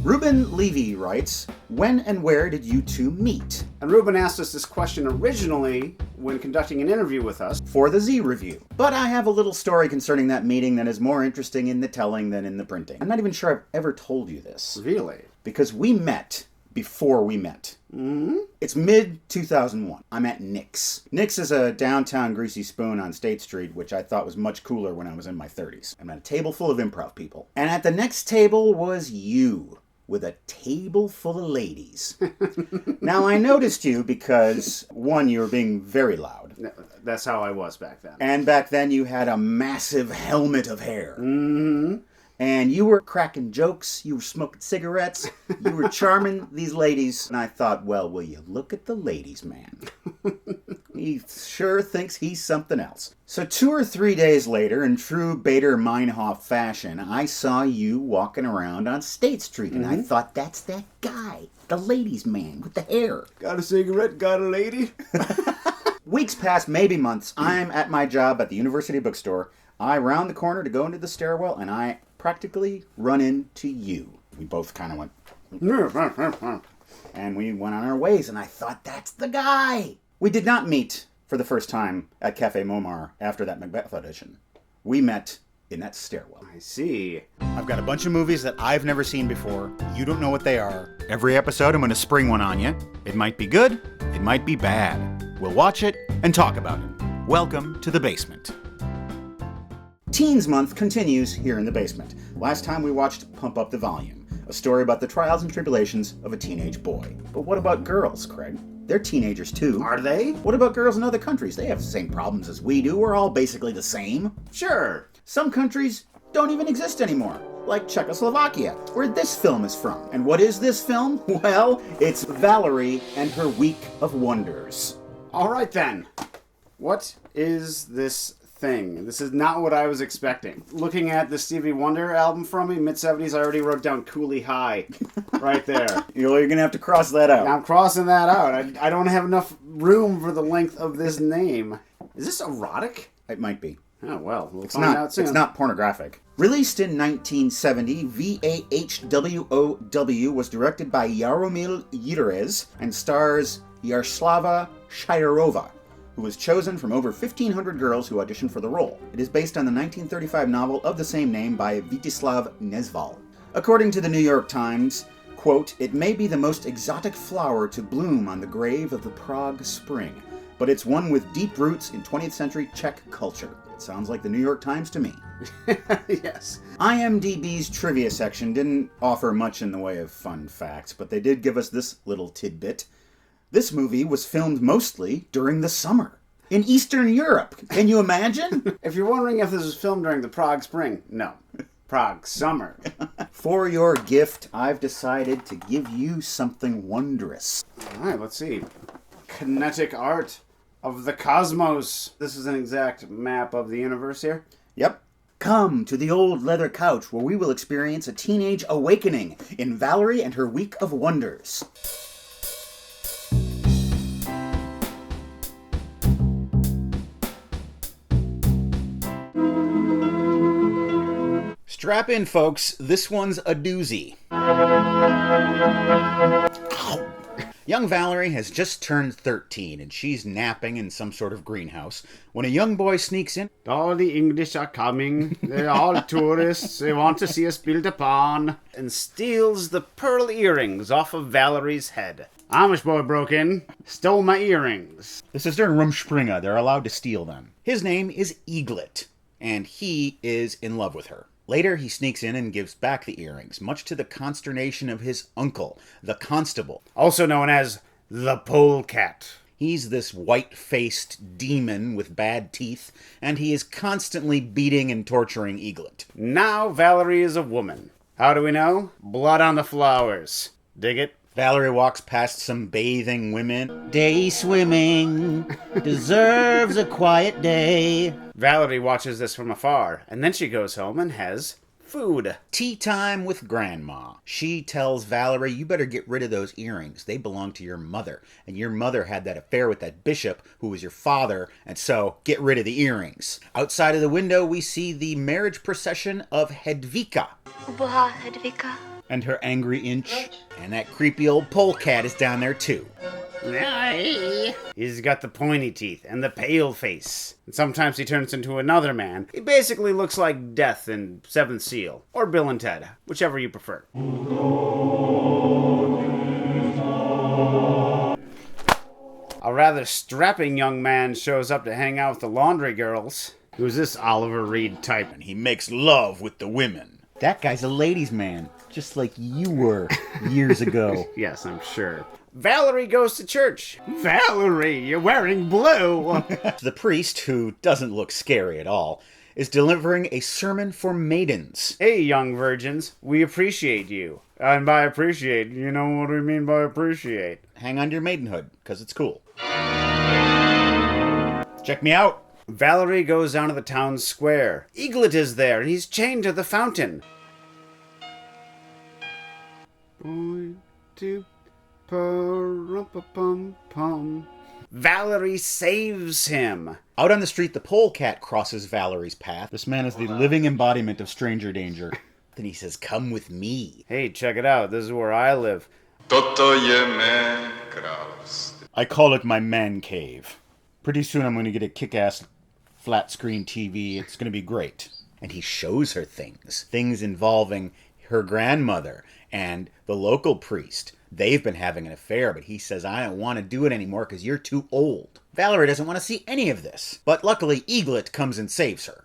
Ruben Levy writes, when and where did you two meet? And Ruben asked us this question originally when conducting an interview with us For the Z Review. But I have a little story concerning that meeting that is more interesting in the telling than in the printing. I'm not even sure I've ever told you this. Really? Because we met before we met. Mm-hmm. It's mid-2001. I'm at Nick's. Nick's is a downtown greasy spoon on State Street, which I thought was much cooler when I was in my 30s. I'm at a table full of improv people. And at the next table was you, with a table full of ladies. Now, I noticed you because, one, you were being very loud. That's how I was back then. And back then you had a massive helmet of hair. Mm-hmm. And you were cracking jokes, you were smoking cigarettes, you were charming these ladies. And I thought, well, will you look at the ladies, man? He sure thinks he's something else. So 2 or 3 days later, in true Bader Meinhof fashion, I saw you walking around on State Street. And I thought, that's that guy, the ladies man with the hair. Got a cigarette, got a lady? Weeks pass, maybe months. I'm at my job at the University Bookstore. I round the corner to go into the stairwell, and I practically run into you. We both kind of went, and we went on our ways, and I thought, that's the guy. We did not meet for the first time at Cafe Momar after that Macbeth audition. We met in that stairwell. I see. I've got a bunch of movies that I've never seen before. You don't know what they are. Every episode, I'm going to spring one on you. It might be good, it might be bad. We'll watch it and talk about it. Welcome to the basement. Teens Month continues here in the basement. Last time we watched Pump Up the Volume, a story about the trials and tribulations of a teenage boy. But what about girls, Craig? They're teenagers too. Are they? What about girls in other countries? They have the same problems as we do. We're all basically the same. Sure. Some countries don't even exist anymore, like Czechoslovakia, where this film is from. And what is this film? Well, it's Valerie and her Week of Wonders. All right then. What is this thing? This is not what I was expecting. Looking at the Stevie Wonder album from me, mid-70s, I already wrote down Cooley High right there. You're going to have to cross that out. I'm crossing that out. I don't have enough room for the length of this name. Is this erotic? It might be. Oh, well, we'll find out soon. It's not pornographic. Released in 1970, VAHWOW was directed by Jaromil Jires and stars Yaroslava Shirova, who was chosen from over 1,500 girls who auditioned for the role. It is based on the 1935 novel of the same name by Vítislav Nezval. According to the New York Times, quote, it may be the most exotic flower to bloom on the grave of the Prague Spring, but it's one with deep roots in 20th century Czech culture. It sounds like the New York Times to me. Yes. IMDb's trivia section didn't offer much in the way of fun facts, but they did give us this little tidbit. This movie was filmed mostly during the summer in Eastern Europe. Can you imagine? If you're wondering if this was filmed during the Prague Spring, no. Prague Summer. For your gift, I've decided to give you something wondrous. All right, let's see. Kinetic Art of the Cosmos. This is an exact map of the universe here. Yep. Come to the old leather couch where we will experience a teenage awakening in Valerie and her Week of Wonders. Strap in, folks. This one's a doozy. Ow. Young Valerie has just turned 13, and she's napping in some sort of greenhouse when a young boy sneaks in. All the English are coming. They're all tourists. They want to see us build a pond. And steals the pearl earrings off of Valerie's head. Amish boy broke in, stole my earrings. This is during Rumspringa. They're allowed to steal them. His name is Eaglet, and he is in love with her. Later, he sneaks in and gives back the earrings, much to the consternation of his uncle, the constable. Also known as the Polecat. He's this white-faced demon with bad teeth, and he is constantly beating and torturing Eaglet. Now Valerie is a woman. How do we know? Blood on the flowers. Dig it? Valerie walks past some bathing women. Day swimming deserves a quiet day. Valerie watches this from afar, and then she goes home and has food. Tea time with Grandma. She tells Valerie, you better get rid of those earrings. They belong to your mother. And your mother had that affair with that bishop who was your father, and so get rid of the earrings. Outside of the window, we see the marriage procession of Hedvika. Ubohá Hedvika. And her angry inch. And that creepy old polecat is down there too. He's got the pointy teeth and the pale face. And sometimes he turns into another man. He basically looks like Death in Seventh Seal. Or Bill and Ted, whichever you prefer. A rather strapping young man shows up to hang out with the laundry girls. Who's this Oliver Reed type? And he makes love with the women. That guy's a ladies' man, just like you were years ago. Yes, I'm sure. Valerie goes to church. Valerie, you're wearing blue. The priest, who doesn't look scary at all, is delivering a sermon for maidens. Hey, young virgins, we appreciate you. And by appreciate, you know what we mean by appreciate. Hang on to your maidenhood, because it's cool. Check me out. Valerie goes down to the town square. Eaglet is there, and he's chained to the fountain. Point to pum. Valerie saves him. Out on the street, the polecat crosses Valerie's path. This man is the living embodiment of stranger danger. Then he says, "Come with me." Hey, check it out. This is where I live. I call it my man cave. Pretty soon I'm going to get a kick-ass flat-screen TV. It's going to be great. And he shows her things involving her grandmother and the local priest. They've been having an affair, but he says, "I don't want to do it anymore because you're too old." Valerie doesn't want to see any of this. But luckily, Eaglet comes and saves her.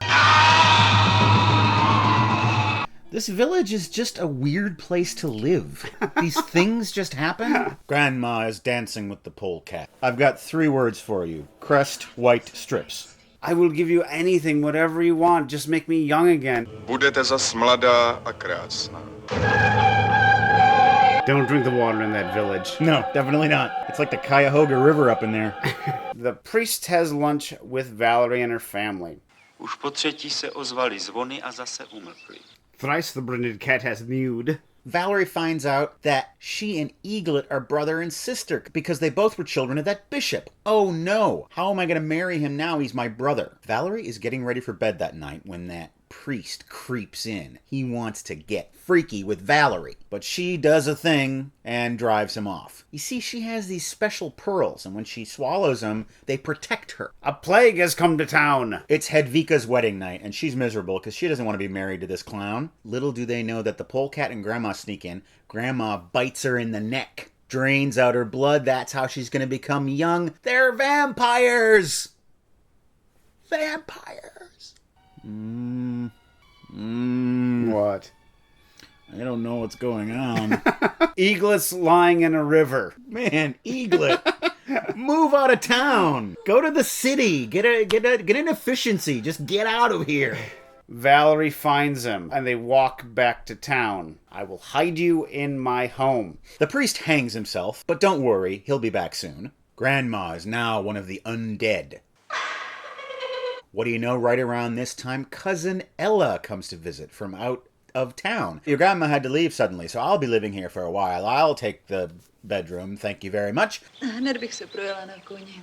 This village is just a weird place to live. These things just happen. Grandma is dancing with the polecat. I've got 3 words for you. Crest, white strips. I will give you anything, whatever you want. Just make me young again. Budete zas mladá a krásná. Don't drink the water in that village. No, definitely not. It's like the Cuyahoga River up in there. The priest has lunch with Valerie and her family. Už po třetí se ozvaly zvony a zase umlkly. Thrice the brinded cat has mewed. Valerie finds out that she and Eaglet are brother and sister because they both were children of that bishop. Oh no! How am I going to marry him now? He's my brother. Valerie is getting ready for bed that night when that priest creeps in. He wants to get freaky with Valerie, but she does a thing and drives him off. You see, she has these special pearls, and when she swallows them, they protect her. A plague has come to town. It's Hedvika's wedding night, and she's miserable because she doesn't want to be married to this clown. Little do they know that the polecat and Grandma sneak in. Grandma bites her in the neck, drains out her blood. That's how she's going to become young. They're vampires! Vampires! What? I don't know what's going on. Eaglet's lying in a river. Man, Eaglet, move out of town. Go to the city. Get an efficiency. Just get out of here. Valerie finds him, and they walk back to town. I will hide you in my home. The priest hangs himself, but don't worry, he'll be back soon. Grandma is now one of the undead. What do you know, right around this time, Cousin Ella comes to visit from out of town. Your grandma had to leave suddenly, so I'll be living here for a while. I'll take the bedroom, thank you very much. Hned bych se projela na koni.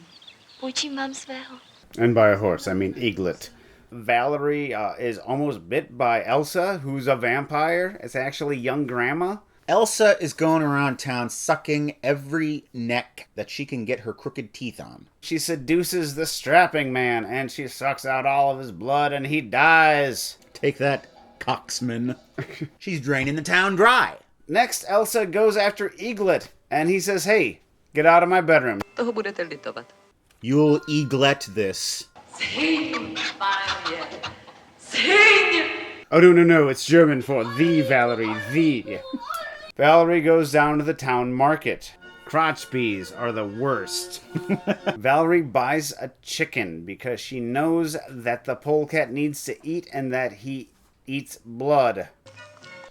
Půjčím vám svého. And by a horse, I mean Eaglet. Valerie is almost bit by Elsa, who's a vampire. It's actually young grandma. Elsa is going around town sucking every neck that she can get her crooked teeth on. She seduces the strapping man, and she sucks out all of his blood, and he dies. Take that, coxman. She's draining the town dry. Next, Elsa goes after Eaglet, and he says, "Hey, get out of my bedroom." Toho budete litovat. You'll Eaglet this. Oh, no, it's German for the Valerie, the. Valerie goes down to the town market. Crotch bees are the worst. Valerie buys a chicken because she knows that the polecat needs to eat and that he eats blood.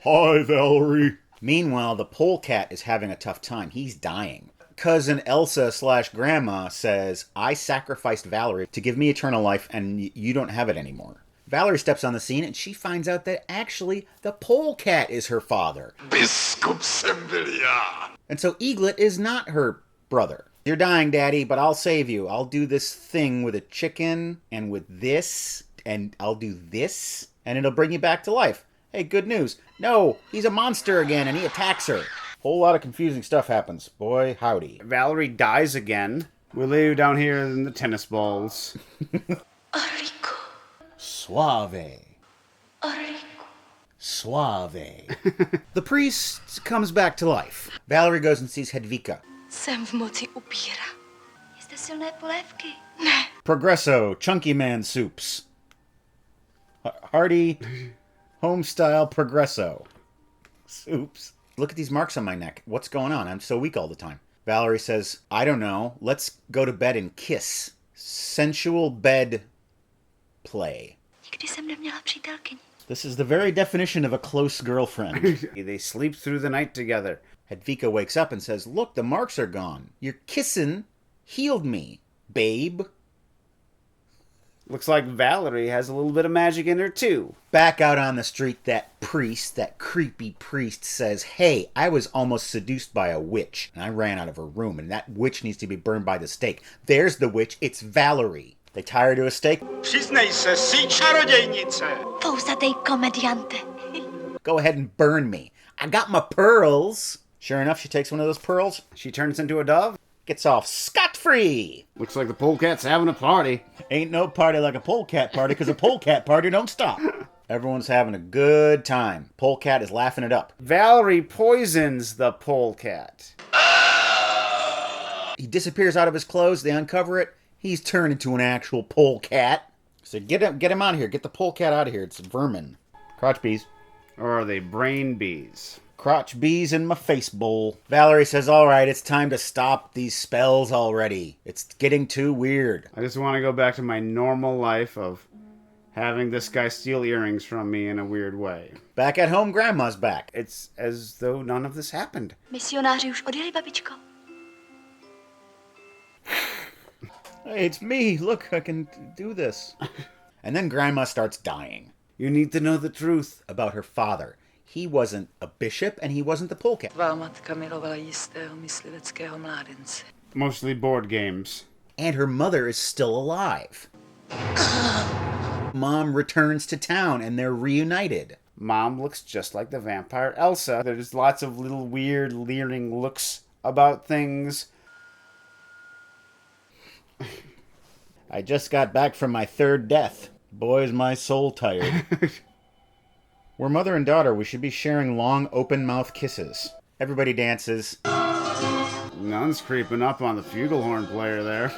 Hi, Valerie. Meanwhile, the polecat is having a tough time. He's dying. Cousin Elsa/Grandma says, "I sacrificed Valerie to give me eternal life, and you don't have it anymore." Valerie steps on the scene, and she finds out that actually the polecat is her father. Biskup jsem byl já. And so Eaglet is not her brother. "You're dying, Daddy, but I'll save you. I'll do this thing with a chicken, and with this, and I'll do this, and it'll bring you back to life." Hey, good news. No, he's a monster again, and he attacks her. Whole lot of confusing stuff happens. Boy, howdy. Valerie dies again. We lay down here in the tennis balls. Enrico. Suave. Enrico. Suave. The priest comes back to life. Valerie goes and sees Hedvika. Jsem v moci upíra. Jste silné polévky. Progresso, Chunky Man soups. Hearty, home-style Progresso soups. Look at these marks on my neck. What's going on? I'm so weak all the time. Valerie says, I don't know. Let's go to bed and kiss. Sensual bed play. Nikdy jsem neměla přítelkyni. This is the very definition of a close girlfriend. They sleep through the night together. Hedvika wakes up and says, look, the marks are gone. Your kissing healed me, babe. Looks like Valerie has a little bit of magic in her, too. Back out on the street, that priest, that creepy priest, says, hey, I was almost seduced by a witch, and I ran out of her room, and that witch needs to be burned by the stake. There's the witch. It's Valerie. They tie her to a stake. Přiznej se, jsi čarodějnice. Fouzatej komediante. Go ahead and burn me. I got my pearls. Sure enough, she takes one of those pearls, She turns into a dove. gets off scot-free. Looks like the polecat's having a party. Ain't no party like a polecat party, because a polecat party don't stop. Everyone's having a good time. Polecat is laughing it up. Valerie poisons the polecat. He disappears out of his clothes. They uncover it. He's turned into an actual polecat. So get him out of here. Get the polecat out of here. It's vermin. Crotch bees. Or are they brain bees? Crotch bees in my face bowl. Valerie says, all right, it's time to stop these spells already. It's getting too weird. I just want to go back to my normal life of having this guy steal earrings from me in a weird way. Back at home, Grandma's back. It's as though none of this happened. Misionáři už odjeli, babičko. Hey, it's me. Look, I can do this. And then Grandma starts dying You need to know the truth. about her father. He wasn't a bishop, and he wasn't the polecat. Tvá matka milovala jistého mysliveckého mládence. Mostly board games. And her mother is still alive. Mom returns to town, and they're reunited. Mom looks just like the vampire Elsa. There's lots of little weird, leering looks about things. I just got back from my third death. Boy, is my soul tired. We're mother and daughter. We should be sharing long, open-mouth kisses. Everybody dances. None's creeping up on the flugelhorn player there.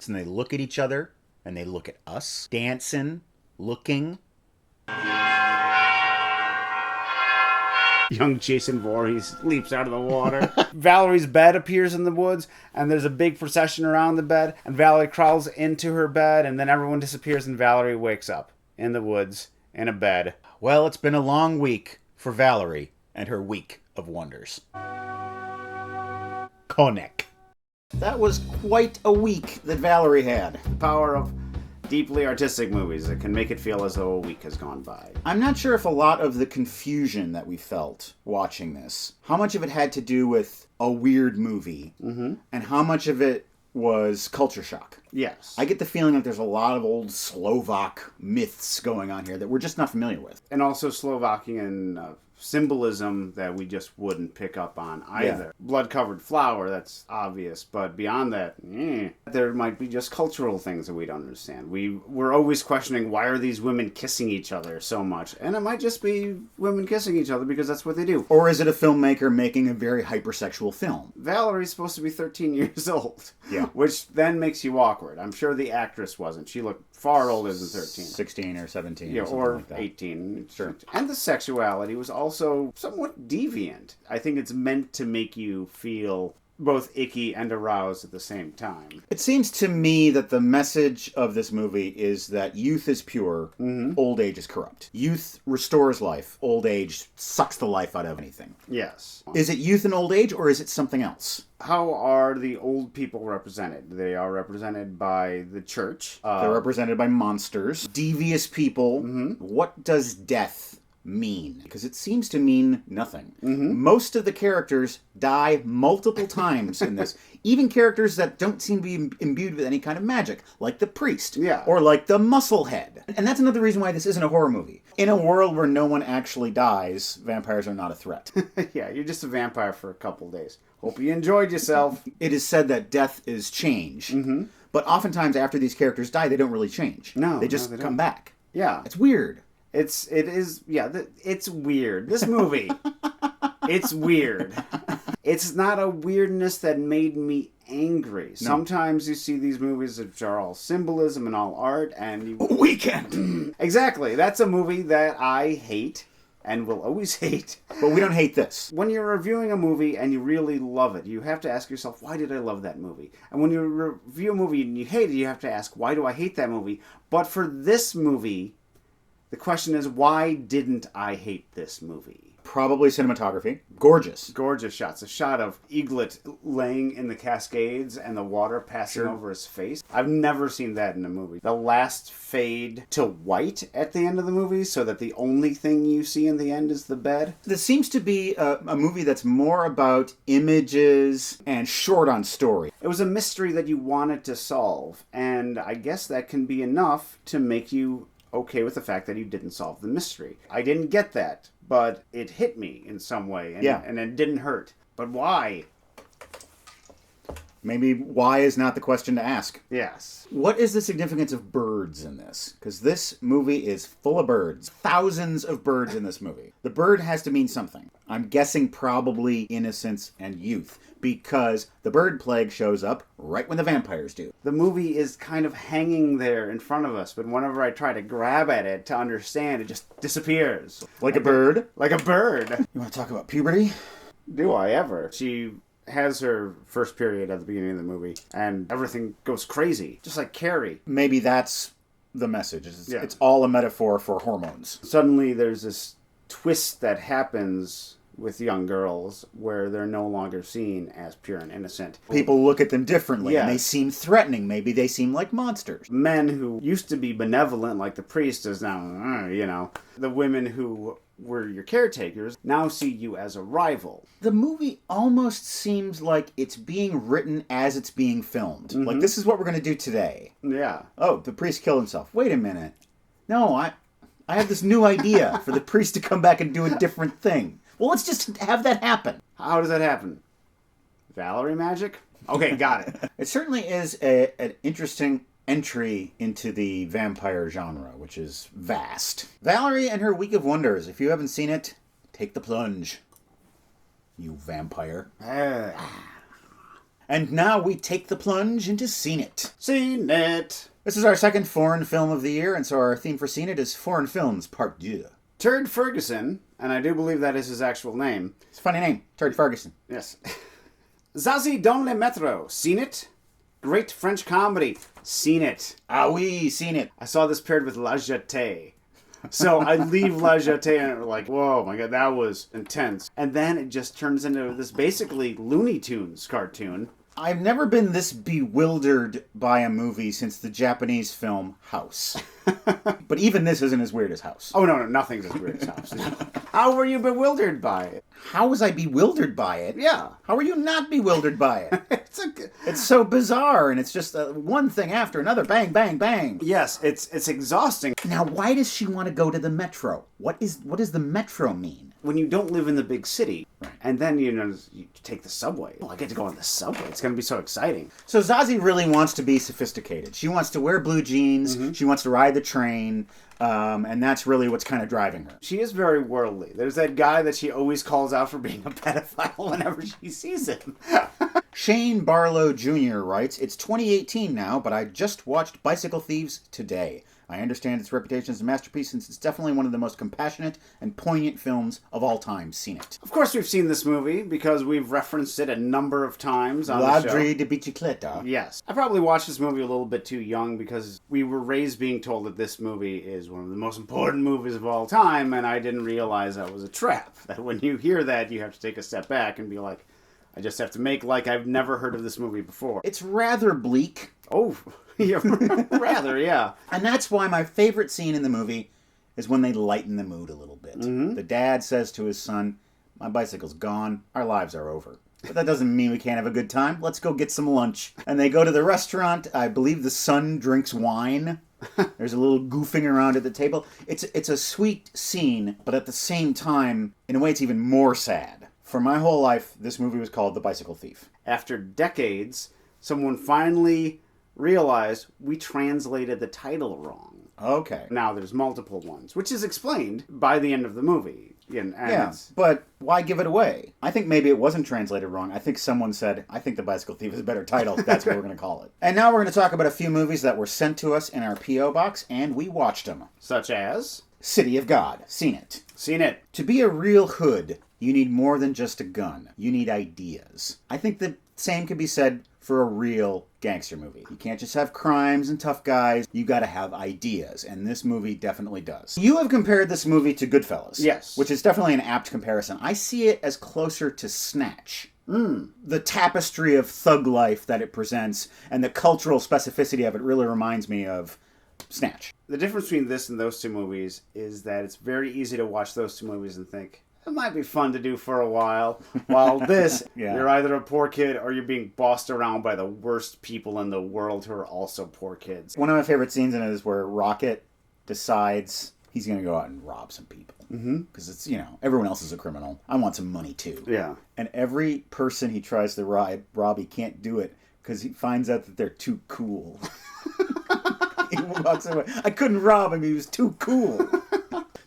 And they look at each other, and they look at us. Dancing, looking. Young Jason Voorhees leaps out of the water. Valerie's bed appears in the woods, and there's a big procession around the bed, and Valerie crawls into her bed, and then everyone disappears, and Valerie wakes up in the woods in a bed. Well, it's been a long week for Valerie and her week of wonders. Konek. That was quite a week that Valerie had. The power of deeply artistic movies that can make it feel as though a week has gone by. I'm not sure if a lot of the confusion that we felt watching this, how much of it had to do with a weird movie, and how much of it was culture shock. Yes. I get the feeling that there's a lot of old Slovak myths going on here that we're just not familiar with. And also Slovakian symbolism that we just wouldn't pick up on either. Yeah. Blood-covered flower, that's obvious, but beyond that, there might be just cultural things that we don't understand. We're always questioning, why are these women kissing each other so much? And it might just be women kissing each other because that's what they do. Or is it a filmmaker making a very hypersexual film? Valerie's supposed to be 13 years old. Yeah. Which then makes you awkward. I'm sure the actress wasn't. She looked far older than 13. 16 or 17 Yeah, or something or like that. 18. Sure. And the sexuality was also somewhat deviant. I think it's meant to make you feel both icky and aroused at the same time. It seems to me that the message of this movie is that youth is pure, old age is corrupt. Youth restores life, old age sucks the life out of anything. Yes. Is it youth and old age, or is it something else? How are the old people represented? They are represented by the church. They're represented by monsters, devious people. What does death mean? Because it seems to mean nothing. Most of the characters die multiple times in this. Even characters that don't seem to be imbued with any kind of magic, like the priest, or like the musclehead. And that's another reason why this isn't a horror movie. In a world where no one actually dies, vampires are not a threat. Yeah, you're just a vampire for a couple days. Hope you enjoyed yourself. It is said that death is change. But oftentimes after these characters die, they don't really change. No, they just they come don't. back. Yeah. It's weird. It's weird. This movie, it's weird. It's not a weirdness that made me angry. No. Sometimes you see these movies which are all symbolism and all art, and you... Weekend! Exactly. That's a movie that I hate and will always hate. But we don't hate this. When you're reviewing a movie and you really love it, you have to ask yourself, why did I love that movie? And when you review a movie and you hate it, you have to ask, why do I hate that movie? But for this movie, the question is, why didn't I hate this movie? Probably cinematography. Gorgeous. Gorgeous shots. A shot of Eaglet laying in the Cascades and the water passing over his face. I've never seen that in a movie. The last fade to white at the end of the movie so that the only thing you see in the end is the bed. This seems to be a movie that's more about images and short on story. It was a mystery that you wanted to solve, and I guess that can be enough to make you okay with the fact that you didn't solve the mystery. I didn't get that, but it hit me in some way, and it didn't hurt. But why? Maybe why is not the question to ask. Yes. What is the significance of birds in this? Because this movie is full of birds. Thousands of birds in this movie. The bird has to mean something. I'm guessing probably innocence and youth, because the bird plague shows up right when the vampires do. The movie is kind of hanging there in front of us, but whenever I try to grab at it to understand, it just disappears. Like a bird? Like a bird. You want to talk about puberty? Do I ever? She has her first period at the beginning of the movie, and everything goes crazy, just like Carrie. Maybe that's the message. It's all a metaphor for hormones. Suddenly there's this twist that happens with young girls where they're no longer seen as pure and innocent. People look at them differently, and they seem threatening. Maybe they seem like monsters. Men who used to be benevolent, like the priest is now, the women who were your caretakers now see you as a rival. The movie almost seems like it's being written as it's being filmed. Like, this is what we're going to do today. Yeah. Oh, the priest killed himself. Wait a minute. No, I have this new idea for the priest to come back and do a different thing. Well, let's just have that happen. How does that happen? Valerie magic? Okay, got it. It certainly is an interesting entry into the vampire genre, which is vast. Valerie and her Week of Wonders. If you haven't seen it, take the plunge, you vampire. And now we take the plunge into Seen It. Seen It. This is our second foreign film of the year, and so our theme for Seen It is Foreign Films Part 2. Turd Ferguson, and I do believe that is his actual name. It's a funny name, Turd Ferguson. Yes. Zazie dans le métro. Seen it? Great French comedy. Seen it. Ah oui, Seen It. I saw this paired with La Jetée. So I leave La Jetée and we're like, whoa, my God, that was intense. And then it just turns into this basically Looney Tunes cartoon. I've never been this bewildered by a movie since the Japanese film House. But even this isn't as weird as House. Oh, no, nothing's as weird as House. No. How were you bewildered by it? How was I bewildered by it? Yeah. How are you not bewildered by it? It's so bizarre, and it's just one thing after another. Bang, bang, bang. Yes, it's exhausting. Now, why does she want to go to the metro? What does the metro mean? When you don't live in the big city, and then, you take the subway. Oh, I get to go on the subway. It's going to be so exciting. So Zazie really wants to be sophisticated. She wants to wear blue jeans. Mm-hmm. She wants to ride the train. And that's really what's kind of driving her. She is very worldly. There's that guy that she always calls out for being a pedophile whenever she sees him. Shane Barlow Jr. writes, "It's 2018 now, but I just watched Bicycle Thieves today. I understand its reputation as a masterpiece since it's definitely one of the most compassionate and poignant films of all time. Seen it." Of course we've seen this movie because we've referenced it a number of times on the show. Ladri de Bicicleta. Yes. I probably watched this movie a little bit too young because we were raised being told that this movie is one of the most important movies of all time, and I didn't realize that was a trap. That when you hear that, you have to take a step back and be like, I just have to make like I've never heard of this movie before. It's rather bleak. Oh, yeah, rather, yeah. And that's why my favorite scene in the movie is when they lighten the mood a little bit. The dad says to his son, "My bicycle's gone. Our lives are over. But that doesn't mean we can't have a good time. Let's go get some lunch." And they go to the restaurant. I believe the son drinks wine. There's a little goofing around at the table. It's a sweet scene, but at the same time, in a way, it's even more sad. For my whole life, this movie was called The Bicycle Thief. After decades, someone finally realized we translated the title wrong. Okay. Now there's multiple ones, which is explained by the end of the movie. And Yeah, but why give it away? I think maybe it wasn't translated wrong. I think someone said, "I think The Bicycle Thief is a better title. That's what we're going to call it." And now we're going to talk about a few movies that were sent to us in our P.O. box, and we watched them. Such as? City of God. Seen it. Seen it. To be a real hood, you need more than just a gun. You need ideas. I think the same could be said for a real gangster movie. You can't just have crimes and tough guys. You gotta have ideas, and this movie definitely does. You have compared this movie to Goodfellas. Yes. Which is definitely an apt comparison. I see it as closer to Snatch. The tapestry of thug life that it presents, and the cultural specificity of it really reminds me of Snatch. The difference between this and those two movies is that it's very easy to watch those two movies and think, it might be fun to do for a while. While this, Yeah. You're either a poor kid or you're being bossed around by the worst people in the world who are also poor kids. One of my favorite scenes in it is where Rocket decides he's going to go out and rob some people. Because it's, everyone else is a criminal. I want some money too. Yeah. And every person he tries to rob, he can't do it because he finds out that they're too cool. He walks away. I couldn't rob him. He was too cool.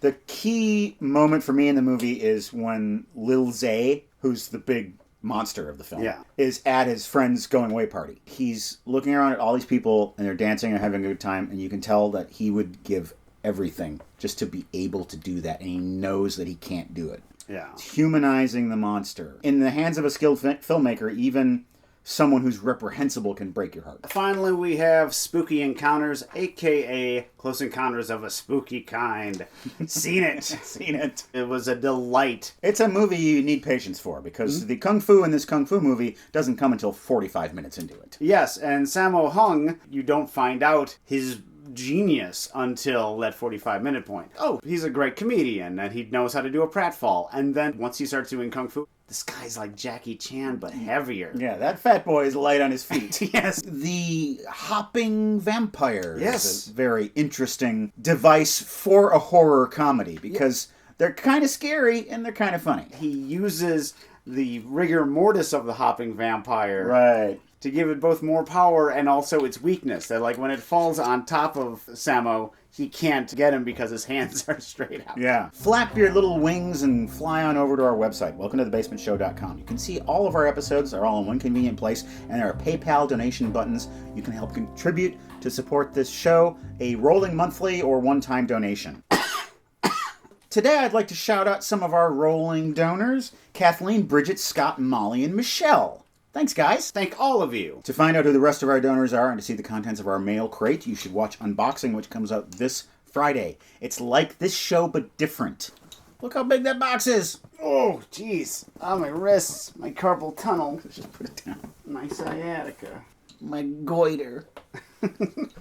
The key moment for me in the movie is when Lil Zay, who's the big monster of the film, Yeah. is at his friend's going away party. He's looking around at all these people, and they're dancing and having a good time, and you can tell that he would give everything just to be able to do that, and he knows that he can't do it. Yeah. It's humanizing the monster. In the hands of a skilled filmmaker, even someone who's reprehensible can break your heart. Finally, we have Spooky Encounters, a.k.a. Close Encounters of a Spooky Kind. Seen it. Seen it. It was a delight. It's a movie you need patience for, because the kung fu in this kung fu movie doesn't come until 45 minutes into it. Yes, and Sammo Hung, you don't find out his genius until that 45-minute point. Oh, he's a great comedian, and he knows how to do a pratfall. And then once he starts doing kung fu, this guy's like Jackie Chan, but heavier. Yeah, that fat boy is light on his feet. Yes. The hopping vampire Yes. is a very interesting device for a horror comedy, because they're kind of scary and they're kind of funny. He uses the rigor mortis of the hopping vampire Right. to give it both more power and also its weakness. That like when it falls on top of Sammo, he can't get him because his hands are straight out. Yeah. Flap your little wings and fly on over to our website, welcometothebasementshow.com. You can see all of our episodes. They're all in one convenient place, and there are PayPal donation buttons. You can help contribute to support this show, a rolling monthly or one-time donation. Today, I'd like to shout out some of our rolling donors: Kathleen, Bridget, Scott, Molly, and Michelle. Thanks, guys. Thank all of you. To find out who the rest of our donors are and to see the contents of our mail crate, you should watch Unboxing, which comes out this Friday. It's like this show, but different. Look how big that box is. Oh, jeez. On my wrists, my carpal tunnel, Just put it down. my sciatica. My goiter.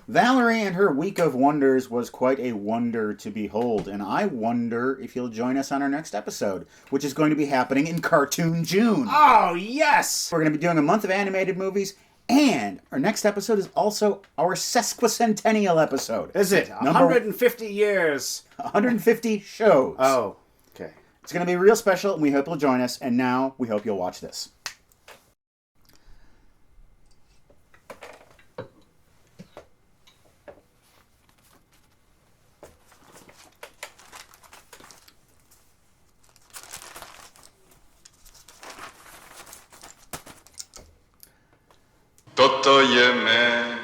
Valerie and her Week of Wonders was quite a wonder to behold, and I wonder if you'll join us on our next episode, which is going to be happening in Cartoon June. Oh, yes! We're going to be doing a month of animated movies, and our next episode is also our sesquicentennial episode. Is it? 150 years. 150 shows. Oh, okay. It's going to be real special, and we hope you'll join us, and now we hope you'll watch this. Toto je mé